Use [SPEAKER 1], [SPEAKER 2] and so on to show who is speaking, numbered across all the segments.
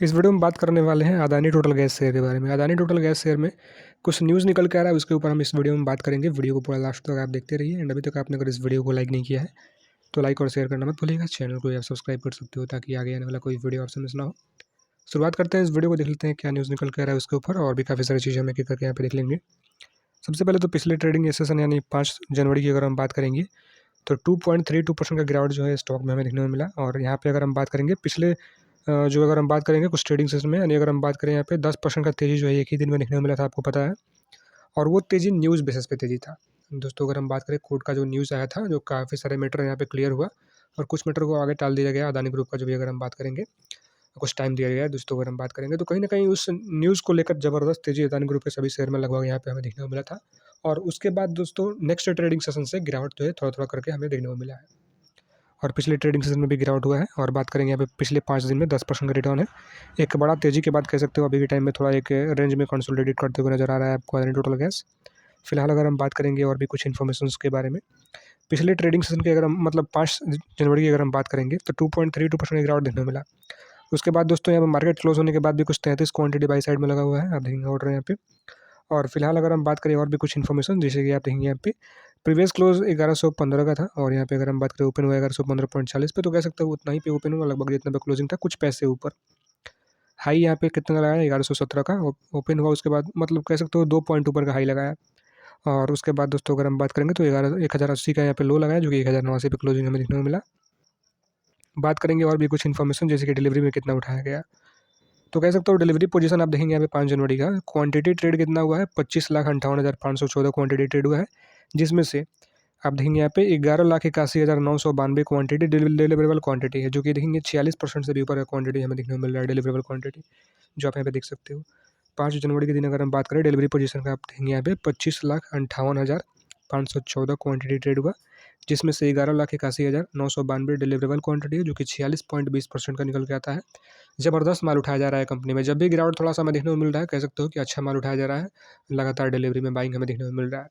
[SPEAKER 1] इस वीडियो में बात करने वाले हैं अदानी टोटल गैस शेयर के बारे में। अदानी टोटल गैस शेयर में कुछ न्यूज़ निकल के आ रहा है, उसके ऊपर हम इस वीडियो में बात करेंगे। वीडियो को पूरा लास्ट तक आप देखते रहिए। एंड अभी तक आपने अगर इस वीडियो को लाइक नहीं किया है तो लाइक और शेयर करना मत भूलिएगा। चैनल को आप सब्सक्राइब कर सकते हो ताकि आगे आने वाला कोई वीडियो आपसे मिस ना हो। शुरुआत करते हैं, इस वीडियो को देख लेते हैं क्या न्यूज़ निकल के आ रहा है उसके ऊपर, और भी काफ़ी सारी चीज़ें हम एक एक करके यहाँ पे देख लेंगे। सबसे पहले तो पिछले ट्रेडिंग सेशन यानी 5 जनवरी की अगर हम बात करेंगे तो 2.32% का गिरावट जो है स्टॉक में हमें देखने को मिला। और यहाँ पे अगर हम बात करेंगे पिछले जो अगर हम बात करेंगे कुछ ट्रेडिंग सेशन में, यानी अगर हम बात करें यहाँ पे 10% का तेज़ी जो है एक ही दिन में देखने को मिला था, आपको पता है। और वो तेज़ी न्यूज़ बेसिस पे तेज़ी था दोस्तों। अगर हम बात करें कोर्ट का जो न्यूज़ आया था, जो काफ़ी सारे मैटर यहाँ पे क्लियर हुआ और कुछ मैटर को आगे टाल दिया गया। अदानी ग्रुप का जो भी अगर हम बात करेंगे कुछ टाइम दिया गया है दोस्तों। अगर हम बात करेंगे तो कहीं ना कहीं उस न्यूज़ को लेकर ज़बरदस्त तेज़ी अदानी ग्रुप के सभी शेयर में लगभग यहाँ पे हमें देखने को मिला था। और उसके बाद दोस्तों नेक्स्ट ट्रेडिंग सेशन से गिरावट जो है थोड़ा थोड़ा करके हमें देखने को मिला है। और पिछले ट्रेडिंग सेशन में भी गिरावट हुआ है। और बात करेंगे यहाँ पे पिछले 5 दिन में 10% का रिटर्न है। एक बड़ा तेज़ी के बाद कह सकते हो अभी के टाइम में थोड़ा एक रेंज में कंसोलिडेट करते हुए नजर आ रहा है आपको अदानी टोटल गैस। फिलहाल अगर हम बात करेंगे और भी कुछ इन्फॉर्मेशन के बारे में, पिछले ट्रेडिंग सेशन की अगर हम मतलब 5 जनवरी की अगर हम बात करेंगे तो 2.32% का गिरावट देखने को मिला। उसके बाद दोस्तों यहाँ पे मार्केट क्लोज होने के बाद भी कुछ 33 क्वांटिटी बाई साइड में लगा हुआ है, आप देखेंगे ऑर्डर यहाँ पे। और फिलहाल अगर हम बात करें और भी कुछ इन्फॉर्मेशन, जैसे कि आप देखेंगे यहाँ पे प्रीवियस क्लोज 1115 का था, और यहाँ पे अगर हम बात करें ओपन हुआ 1115.40 पे, तो कह सकते हो उतना ही पे ओपन हुआ, लगभग जितना पे क्लोजिंग था, कुछ पैसे ऊपर। हाई यहाँ पे कितना लगाया 1117 का ओपन हुआ, उसके बाद मतलब कह सकते हो 2 पॉइंट ऊपर का हाई लगाया। और उसके बाद दोस्तों अगर हम बात करेंगे तो 1080 का यहाँ पे लो लगाया, जो कि 1089 पे क्लोजिंग हमें देखने को मिला। बात करेंगे और भी कुछ इन्फॉर्मेशन, जैसे कि डिलीवरी में कितना उठाया गया, तो कह सकते हो डिलीवरी पोजीशन आप देखेंगे यहाँ पे 5 जनवरी का क्वांटिटी ट्रेड कितना हुआ है, 25,58,514 क्वांटिटी ट्रेड हुआ है। जिसमें से आप देखेंगे यहाँ पे 11,81,992 क्वांटिटी डिलीवरेबल क्वांटिटी है, जो कि देखेंगे 46% से भी ऊपर का क्वांटिटी हमें देखने को मिल रहा है डिलीवरेबल क्वांटिटी, जो आप यहाँ पे देख सकते हो। 5 जनवरी के दिन अगर हम बात करें डिलीवरी पोजीशन का, आप देखेंगे यहाँ पे 25,58,514 क्वांटिटी ट्रेड हुआ, जिसमें से 11,81,992 डिलीवरेबल क्वांटिटी है, जो कि 46.20% का निकल के आता है। ज़बरदस्त माल उठाया जा रहा है कंपनी में। जब भी गिरावट थोड़ा सा हमें देखने को मिल रहा है, कह सकते हो कि अच्छा माल उठाया जा रहा है, लगातार डिलीवरी में बाइंग हमें देखने को मिल रहा है।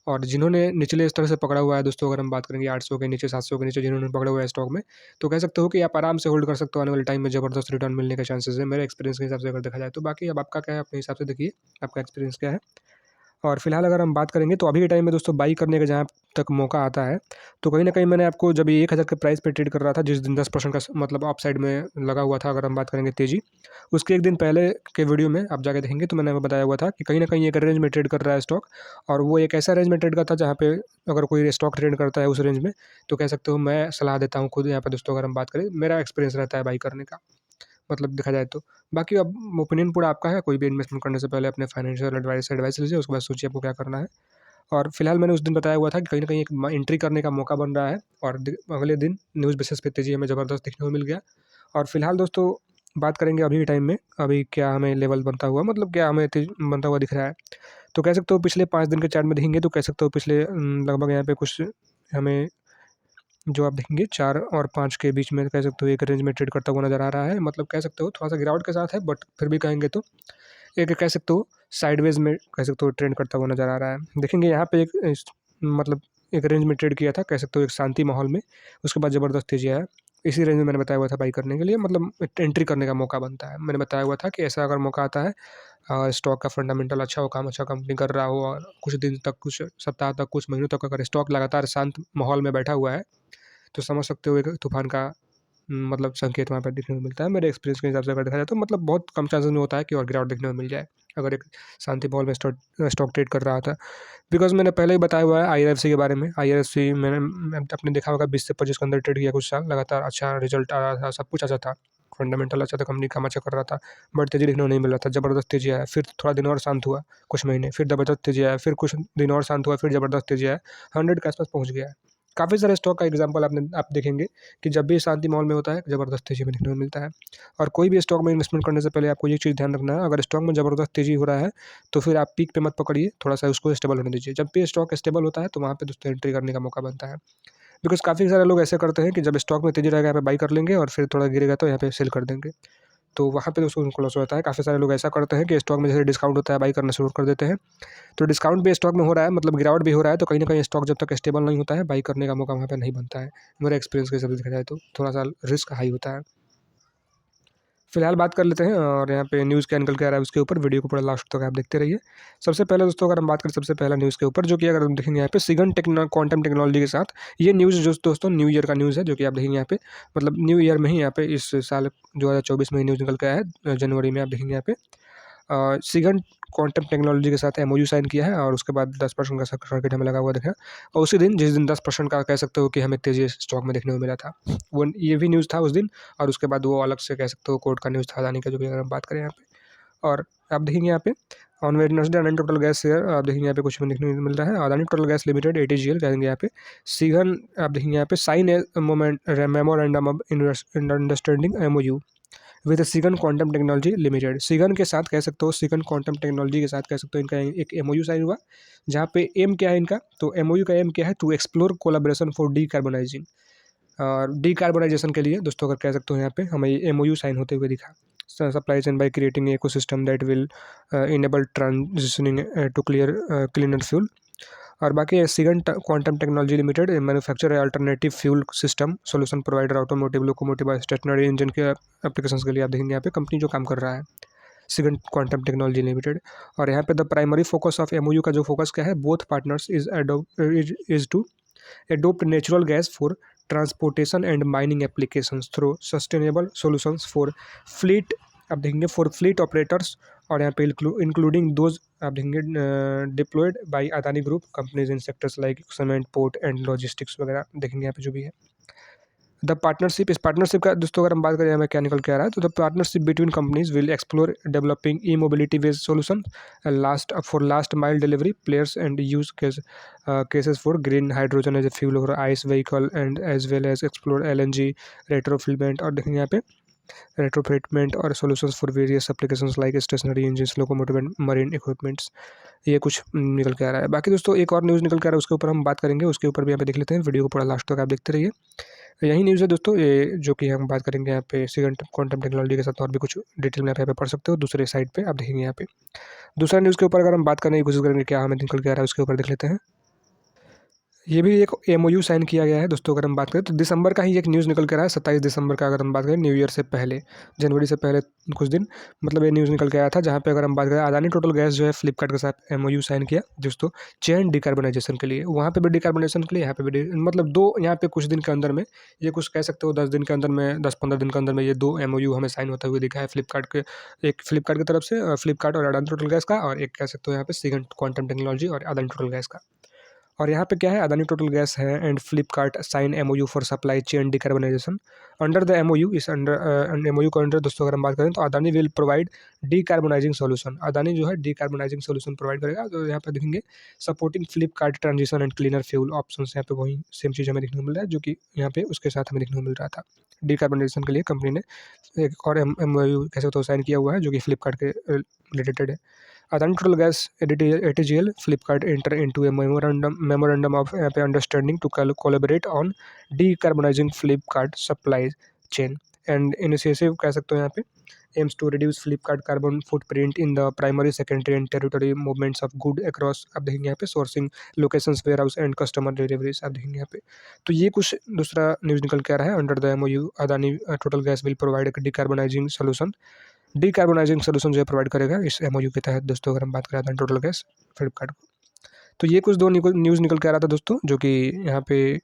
[SPEAKER 1] और जिन्होंने निचले स्तर से पकड़ा हुआ है दोस्तों, अगर हम बात करेंगे 800 के नीचे, 700 के नीचे जिन्होंने पकड़ा हुआ है स्टॉक में, तो कह सकते हो कि आप आराम से होल्ड कर सकते हो। आने वाले टाइम में ज़बरदस्त रिटर्न मिलने के चांसेस है मेरे एक्सपीरियंस के हिसाब से अगर देखा जाए तो। बाकी अब आपका क्या है, अपने हिसाब से देखिए आपका एक्सपीरियंस क्या है। और फिलहाल अगर हम बात करेंगे तो अभी के टाइम में दोस्तों बाई करने का जहाँ तक मौका आता है, तो कहीं ना कहीं मैंने आपको जब ये 1000 के प्राइस पे ट्रेड कर रहा था, जिस दिन 10% का मतलब अप साइड में लगा हुआ था, अगर हम बात करेंगे तेजी, उसके एक दिन पहले के वीडियो में आप जाके देखेंगे तो मैंने आपको बताया हुआ था कि कहीं ना कहीं एक रेंज में ट्रेड कर रहा है स्टॉक। और वो एक ऐसा रेंज में ट्रेड करता है जहाँ पे अगर कोई स्टॉक ट्रेड करता है उस रेंज में, तो कह सकते हो मैं सलाह देता हूँ खुद यहाँ पे दोस्तों। अगर हम बात करें, मेरा एक्सपीरियंस रहता है बाई करने का, मतलब देखा जाए तो। बाकी अब ओपिनियन पूरा आपका है, कोई भी इन्वेस्टमेंट करने से पहले अपने फाइनेंशियल एडवाइस लीजिए, उसके बाद सोचिए आपको क्या करना है। और फिलहाल मैंने उस दिन बताया हुआ था कि कहीं ना कहीं एक एंट्री करने का मौका बन रहा है, और अगले दिन न्यूज़ बेसिस पे तेजी हमें ज़बरदस्त देखने को मिल गया। और फिलहाल दोस्तों बात करेंगे अभी के टाइम में, अभी क्या हमें लेवल बनता हुआ, मतलब क्या हमें तेज बनता हुआ दिख रहा है, तो कह सकते हो पिछले 5 दिन के चार्ट में देखेंगे तो कह सकते हो पिछले लगभग यहाँ पे कुछ हमें जो आप देखेंगे 4 और 5 के बीच में कह सकते हो एक रेंज में ट्रेड करता हुआ नज़र आ रहा है। मतलब कह सकते हो थोड़ा सा गिरावट के साथ है, बट फिर भी कहेंगे तो एक कह सकते हो साइडवेज में कह सकते हो ट्रेंड करता हुआ नज़र आ रहा है। देखेंगे यहाँ पे मतलब एक रेंज में ट्रेड किया था, कह सकते हो एक शांति माहौल में, उसके बाद ज़बरदस्त तेजी आया। इसी रेंज में मैंने बताया हुआ था बाई करने के लिए, मतलब एंट्री करने का मौका बनता है। मैंने बताया हुआ था कि ऐसा अगर मौका आता है, स्टॉक का फंडामेंटल अच्छा हो, काम अच्छा कंपनी कर रहा हो, और कुछ दिन तक, कुछ सप्ताह तक, कुछ महीनों तक अगर स्टॉक लगातार शांत माहौल में बैठा हुआ है, तो समझ सकते हो एक तूफान का मतलब संकेत वहाँ पर देखने को मिलता है। मेरे एक्सपीरियंस के हिसाब से अगर देखा जाए तो मतलब बहुत कम चांसेस में होता है कि और गिरावट देखने को मिल जाए अगर एक शांति माहौल में स्टॉक ट्रेड कर रहा था। बिकॉज मैंने पहले ही बताया हुआ है IRFC के बारे में। IRFC मैंने आपने देखा होगा 20 से 25 के अंदर ट्रेड किया, कुछ साल लगातार अच्छा रिजल्ट आ रहा था, सब कुछ अच्छा था, फंडामेंटल अच्छा था, कंपनी काम अच्छा कर रहा था, बट तेजी देखने को नहीं मिल रहा था। ज़बरदस्त तेजी आया, फिर थोड़ा दिन और शांत हुआ, कुछ महीने, फिर ज़बरदस्त तेजी आया, फिर कुछ दिन और शांत हुआ, फिर ज़बरदस्त तेजी आया, 100 के आसपास पहुँच गया है। काफ़ी सारे स्टॉक का एग्जांपल आप देखेंगे कि जब भी शांति माहौल में होता है, ज़बरदस्त तेज़ी में देखने को मिलता है। और कोई भी स्टॉक में इन्वेस्टमेंट करने से पहले आपको ये चीज़ ध्यान रखना है, अगर स्टॉक में ज़बरदस्त तेज़ी हो रहा है, तो फिर आप पीक पे मत पकड़िए, थोड़ा-सा उसको स्टेबल होने दीजिए। जब भी स्टॉक स्टेबल होता है, तो वहाँ पे दोस्तों एंट्री करने का मौका बनता है। बिकॉज़ काफ़ी सारे लोग ऐसे करते हैं कि जब स्टॉक में तेज़ी रहेगा, यहाँ पे बाई कर लेंगे, और फिर थोड़ा गिरेगा तो यहाँ पे सेल कर देंगे। तो वहाँ पे दोस्तों उनको लॉस होता है। काफ़ी सारे लोग ऐसा करते हैं कि स्टॉक में जैसे डिस्काउंट होता है, बाई करना शुरू कर देते हैं। तो डिस्काउंट भी स्टॉक में हो रहा है, मतलब गिरावट भी हो रहा है, तो कहीं न कहीं स्टॉक जब तक स्टेबल नहीं होता है, बाई करने का मौका वहाँ पे नहीं बनता है। मेरे एक्सपीरियंस के हिसाब से देखा जाए तो थोड़ा-सा रिस्क हाई होता है। फिलहाल बात कर लेते हैं और यहाँ पे न्यूज़ क्या निकल के आ रहा है उसके ऊपर। वीडियो को पूरा लास्ट तक आप देखते रहिए। सबसे पहले दोस्तों अगर हम बात करें सबसे पहला न्यूज़ के ऊपर, जो कि अगर हम देखेंगे यहाँ पे सिगन क्वांटम टेक्नोलॉजी के साथ, ये न्यूज़ जो दोस्तों न्यू ईयर का न्यूज़ है, जो कि आप देखेंगे यहाँ पे, मतलब न्यू ईयर में ही यहाँ पे इस साल 2024 में न्यूज़ निकल के आया है, जनवरी में आप देखेंगे यहाँ पे। सिगन क्वांटम टेक्नोलॉजी के साथ एमओयू साइन किया है और उसके बाद 10% का सर्किट हमें लगा हुआ देखा। और उसी दिन जिस दिन 10% का कह सकते हो कि हमें तेजी स्टॉक में देखने को मिला था, वो ये भी न्यूज़ था उस दिन। और उसके बाद वो अलग से कह सकते हो कोर्ट का न्यूज़ था अदानी का, जो भी अगर हम बात करें यहाँ पे। और आप देखेंगे यहाँ पे on Wednesday Adani total gas share आप देखेंगे यहाँ पे कुछ में देखने को मिल रहा है। Adani total gas limited ATGL कहेंगे यहाँ पे सिगन, आप देखेंगे यहाँ पे sign a moment memorandum of understanding MOU with Sigan quantum technology limited. Sigan के साथ कह सकते हो, सिगन क्वांटम टेक्नोलॉजी के साथ कह सकते हो इनका एक MOU साइन हुआ, जहाँ पे एम क्या है इनका, तो MOU का एम क्या है, to explore collaboration for decarbonising, और डीकार्बोनाइजेशन के लिए दोस्तों अगर कह सकते हो यहाँ पे हमें MOU साइन होते हुए दिखा। Supply chain by creating ecosystem that will enable transitioning to cleaner fuel. और बाकी Sigan quantum technology limited manufacture alternative fuel system solution provider automotive locomotive और स्टेशनरी इंजन के एप्लीकेशंस के लिए आप देखेंगे यहाँ पे कंपनी जो काम कर रहा है, सिगन क्वांटम टेक्नोलॉजी लिमिटेड। और यहाँ पे the primary focus of MOU का जो फोकस क्या है, both partners is to adopt natural gas for transportation and mining applications through sustainable solutions for fleet, आप देखेंगे फॉर फ्लीट ऑपरेटर्स। और यहाँ पे इंक्लूडिंग दोज आप देखेंगे deployed by Adani group companies in sectors like cement port and logistics वगैरह देखेंगे यहाँ पे जो भी है। द पार्टनरशिप, इस पार्टनरशिप का दोस्तों अगर हम बात करें हमें क्या निकल के आ रहा है, तो the partnership between companies will explore developing e mobility based solution last mile delivery players and use cases for green hydrogen as a fuel for ICE vehicle and as well as explore LNG retrofitment, और देखेंगे यहाँ पे retrofitment और solutions for various applications like stationary engines locomotive and marine equipments. ये कुछ निकल के आ रहा है। बाकी दोस्तों एक और न्यूज़ निकल के आ रहा है, उसके ऊपर हम बात करेंगे, उसके ऊपर भी यहाँ पे देख लेते हैं। वीडियो को पूरा लास्ट तक आप देखते रहिए। यही न्यूज़ है दोस्तों ये, जो कि हम बात करेंगे यहाँ पे सिगन क्वांटम टेक्नोलॉजी के साथ, और भी कुछ डिटेल में आप यहाँ पे पढ़ सकते हो दूसरे साइड पे आप देखेंगे यहाँ पे। दूसरा न्यूज़ के ऊपर अगर हम बात करने की कोशिश करेंगे क्या हमें निकल के आ रहा है, उसके ऊपर देख लेते हैं। ये भी एक MOU साइन किया गया है दोस्तों। अगर हम बात करें तो दिसंबर का ही एक न्यूज़ निकल कर रहा है, 27 दिसंबर का। अगर हम बात करें न्यू ईयर से पहले, जनवरी से पहले कुछ दिन, मतलब ये न्यूज़ निकल के आया था, जहाँ पे अगर हम बात करें अदानी टोटल गैस जो है फ्लिपकार्ट के साथ MOU साइन किया दोस्तों चेन डिकार्बोनाइजेशन के लिए। वहाँ पे भी डिकार्बोनाइजेशन के लिए, यहाँ पे भी मतलब दो, यहाँ पे कुछ दिन के अंदर में, ये कुछ कह सकते हो 10 दिन के अंदर में, 10-15 दिन के अंदर में ये दो MOU हमें साइन होता हुआ दिखा है फ्लिपकार्ट के, एक फ्लिपकार्ट की तरफ से फ्लिपकार्ट और अदानी टोटल गैस का, और एक कह सकते हो यहाँ पे सिगन क्वांटम टेक्नोलॉजी और अदानी टोटल गैस का। और यहाँ पे क्या है, अदानी टोटल गैस है and Flipkart sign MOU for supply chain decarbonisation. Under the MOU इस अंडर MOU को अंडर दोस्तों अगर हम बात करें तो Adani will provide decarbonising solution. Adani जो है डिकार्बोनाइजिंग सोल्यूशन प्रोवाइड करेगा। तो यहाँ पे देखेंगे supporting Flipkart transition and cleaner fuel option, यहाँ पे वही सेम चीज़ हमें देखने को मिल रहा है, जो कि यहाँ पे उसके साथ हमें देखने को मिल रहा था। डिकार्बोनाइजेशन के लिए कंपनी ने एक और MOU कैसे तो साइन किया हुआ है, जो कि फ्लिपकार्ट के रिलेटेड है। Adani Total Gas ATGL Flipkart enter into a memorandum of understanding to collaborate on decarbonizing Flipkart supply chain and initiative कह सकते हो यहाँ पे aims to reduce Flipkart carbon footprint in the primary, secondary and tertiary movements of good across आप देखेंगे यहाँ पे sourcing locations, warehouse and customer deliveries आप देखेंगे यहाँ पे। तो ये कुछ दूसरा न्यूज़ निकल के आ रहा है। Under the MOU Adani total gas will provide decarbonising solution, decarbonising solution जो है प्रोवाइड करेगा इस MOU के तहत दोस्तों। अगर हम बात करें टोटल गैस फ्लिपकार्ट को, तो ये कुछ दो न्यूज़ निकल के आ रहा था दोस्तों, जो कि यहाँ पे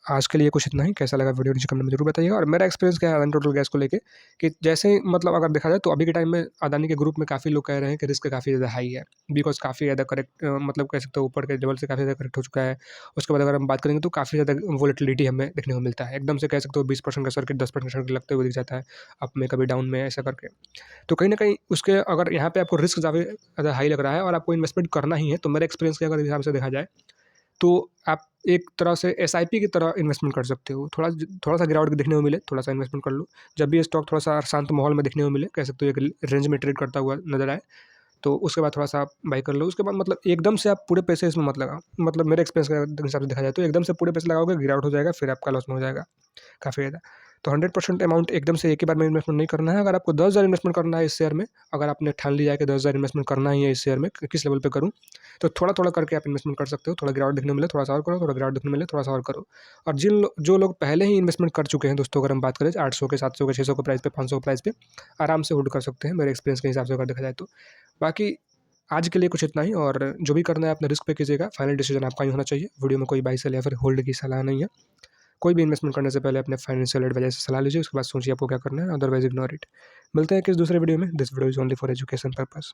[SPEAKER 1] आज के लिए कुछ इतना ही। कैसा लगा वीडियो नीचे कमेंट में जरूर बताइएगा। और मेरा एक्सपीरियंस क्या है अदानी टोटल गैस को लेके, कि जैसे मतलब अगर देखा जाए तो अभी के टाइम में अदानी के ग्रुप में काफ़ी लोग कह रहे हैं कि रिस्क काफ़ी ज़्यादा हाई है, बिकॉज काफ़ी ज़्यादा करेक्ट मतलब कह सकते हो ऊपर के लेवल से काफ़ी ज़्यादा करेक्ट हो चुका है। उसके बाद अगर हम बात करेंगे तो काफ़ी ज़्यादा वोलेटिलिटी हमें देखने को मिलता है। एकदम से कह सकते हो 20% का सर्किट 10% सर्किट लगते हुए दिख जाता है, अप में कभी डाउन में ऐसा करके। तो कहीं ना कहीं उसके अगर यहाँ पे आपको रिस्क ज़्यादा हाई लग रहा है और आपको इन्वेस्टमेंट करना ही है, तो मेरे एक्सपीरियंस के अगर हिसाब से देखा जाए तो आप एक तरह से SIP की तरह इन्वेस्टमेंट कर सकते हो। थोड़ा सा गिरावट देखने को मिले, थोड़ा सा इन्वेस्टमेंट कर लो। जब भी स्टॉक थोड़ा सा शांत माहौल में देखने को मिले, कह सकते हो एक रेंज में ट्रेड करता हुआ नजर आए, तो उसके बाद थोड़ा-सा आप बाई कर लो। उसके बाद मतलब एकदम से आप पूरे पैसे इसमें मत लगाओ। मतलब मेरे एक्सपीरियंस के हिसाब से देखा जाए तो एकदम से पूरे पैसे लगाओगे गिरावट हो जाएगा, फिर आपका लॉस में हो जाएगा काफ़ी ज़्यादा। तो 100% अमाउंट एकदम से एक ही बार में इन्वेस्टमेंट नहीं करना है। अगर आपको 10,000 इन्वेस्टमेंट करना है इस शेयर में, अगर आपने ठान लिया है कि 10,000 इन्वेस्टमेंट करना ही है इस शेयर में, किस लेवल पे करूँ, तो थोड़ा-थोड़ा करके आप इन्वेस्टमेंट कर सकते हो। थोड़ा गिरावट देखने को मिले, थोड़ा-सा और करो, थोड़ा गिरावट देखने को मिले, थोड़ा-सा और करो। और जो लोग पहले ही इन्वेस्टमेंट कर चुके हैं दोस्तों, अगर हम बात करें 800 के, 700 के, 600 के प्राइस पे, 500 के प्राइस पे, आराम से होल्ड कर सकते हैं मेरे एक्सपीरियंस के हिसाब से अगर देखा जाए तो। बाकी आज के लिए कुछ इतना ही, और जो भी करना है अपना रिस्क पे कीजिएगा। फाइनल डिसीजन आपका ही होना चाहिए। वीडियो में कोई बाय सेल या फिर होल्ड की सलाह नहीं है। कोई भी इन्वेस्टमेंट करने से पहले अपने फाइनेंशियल एडवाइजर से सलाह लीजिए, उसके बाद सोचिए आपको क्या करना है, अदरवाइज इग्नोर इट। मिलते हैं किसी दूसरे वीडियो में। This video is only for education purpose.